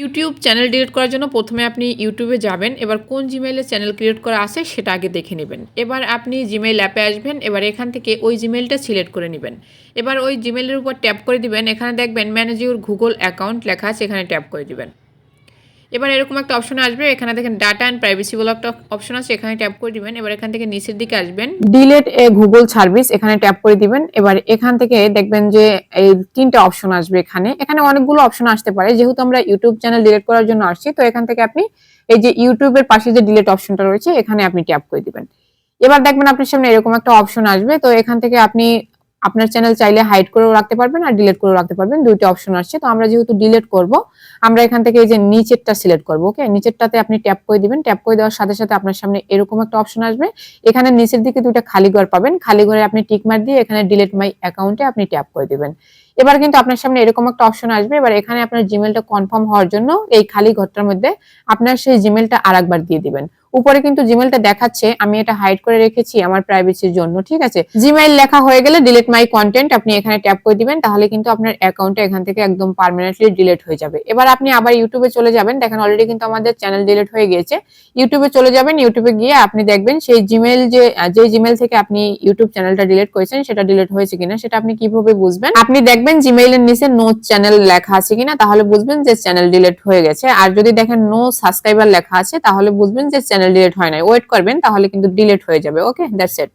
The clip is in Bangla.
ইউটিউব চ্যানেল ডিলিট করার জন্য প্রথমে আপনি ইউটিউবে যাবেন। এবার কোন জিমেইলে চ্যানেল ক্রিয়েট করা আছে সেটা আগে দেখে নিবেন। এবার আপনি জিমেইল অ্যাপে আসবেন। এবার এখান থেকে ওই জিমেইলটা সিলেক্ট করে নিবেন। এবার ওই জিমেইলের উপর ট্যাপ করে দিবেন। এখানে দেখবেন ম্যানেজ ইউর গুগল অ্যাকাউন্ট লেখা আছে, এখানে ট্যাপ করে দিবেন। এবার এরকম একটা অপশন আসবে, এখানে দেখেন ডাটা অ্যান্ড প্রাইভেসি বলে একটা অপশন আছে, এখানে ট্যাপ করে দিবেন। এবার এখান থেকে নিচের দিকে আসবেন, ডিলিট এ গুগল সার্ভিস, এখানে ট্যাপ করে দিবেন। এবার এখান থেকে দেখবেন যে এই তিনটা অপশন আসবে। এখানে অনেকগুলো অপশন আসতে পারে, যেহেতু আমরা ইউটিউব চ্যানেল ডিলিট করার জন্য আসছি, তো এখান থেকে আপনি এই যে ইউটিউবের পাশে যে ডিলিট অপশনটা রয়েছে এখানে আপনি ট্যাপ করে দিবেন। এবার দেখবেন আপনার সামনে এরকম একটা অপশন আসবে, তো এখান থেকে আপনি আপনার চ্যানেল চাইলে হাইড করেও রাখতে পারবেন আর ডিলিট করেও রাখতে পারবেন, দুইটা অপশন আসছে। তো আমরা যেহেতু ডিলিট করব, আমরা এখান থেকে এই যে নিচেরটা সিলেক্ট করব। ওকে, নিচেরটাতে আপনি ট্যাপ করে দিবেন। ট্যাপ করে দেওয়ার সাথে সাথে আপনার সামনে এরকম একটা অপশন আসবে, এখানে নিচের দিকে দুইটা খালি ঘর পাবেন, খালি ঘরে আপনি টিক মার্ক দিয়ে এখানে ডিলিট মাই অ্যাকাউন্টে আপনি ট্যাপ করে দিবেন। এবার কিন্তু আপনার সামনে এরকম একটা অপশন আসবে, এবার এখানে আপনার জিমেলটা কনফার্ম হওয়ার জন্য এই খালি ঘরটার মধ্যে আপনার সেই জিমেলটা আরেকবার দিয়ে দিবেন। উপরে কিন্তু জিমেলটা দেখাচ্ছে, আমি এটা হাইড করে রেখেছি আমার প্রাইভেসির জন্য, ঠিক আছে। জিমেইল লেখা হয়ে গেলে ডিলিট মাই কন্টেন্ট আপনি এখানে ট্যাপ করে দিবেন, তাহলে কিন্তু আপনার অ্যাকাউন্টটা এখান থেকে একদম পার্মানেন্টলি ডিলিট হয়ে যাবে। এবার আপনি আবার ইউটিউবে চলে যাবেন, দেখেন অলরেডি কিন্তু আমাদের চ্যানেল ডিলিট হয়ে গিয়েছে। ইউটিউবে চলে যাবেন, ইউটিউবে গিয়ে আপনি দেখবেন সেই জিমেইল যে জিমেইল থেকে আপনি ইউটিউব চ্যানেলটা ডিলিট করেছেন সেটা ডিলিট হয়েছে কিনা। সেটা আপনি কিভাবে বুঝবেন? আপনি দেখবেন জিমেইলের নিচে নো চ্যানেল লেখা আছে কিনা, তাহলে বুঝবেন যে চ্যানেল ডিলিট হয়ে গেছে। আর যদি দেখেন নো সাবস্ক্রাইবার লেখা আছে, তাহলে বুঝবেন যে চ্যানেল ডিলিট হয় নাই। ওয়েট করবেন, তাহলে কিন্তু ডিলিট হয়ে যাবে। ওকে, দ্যাটস ইট।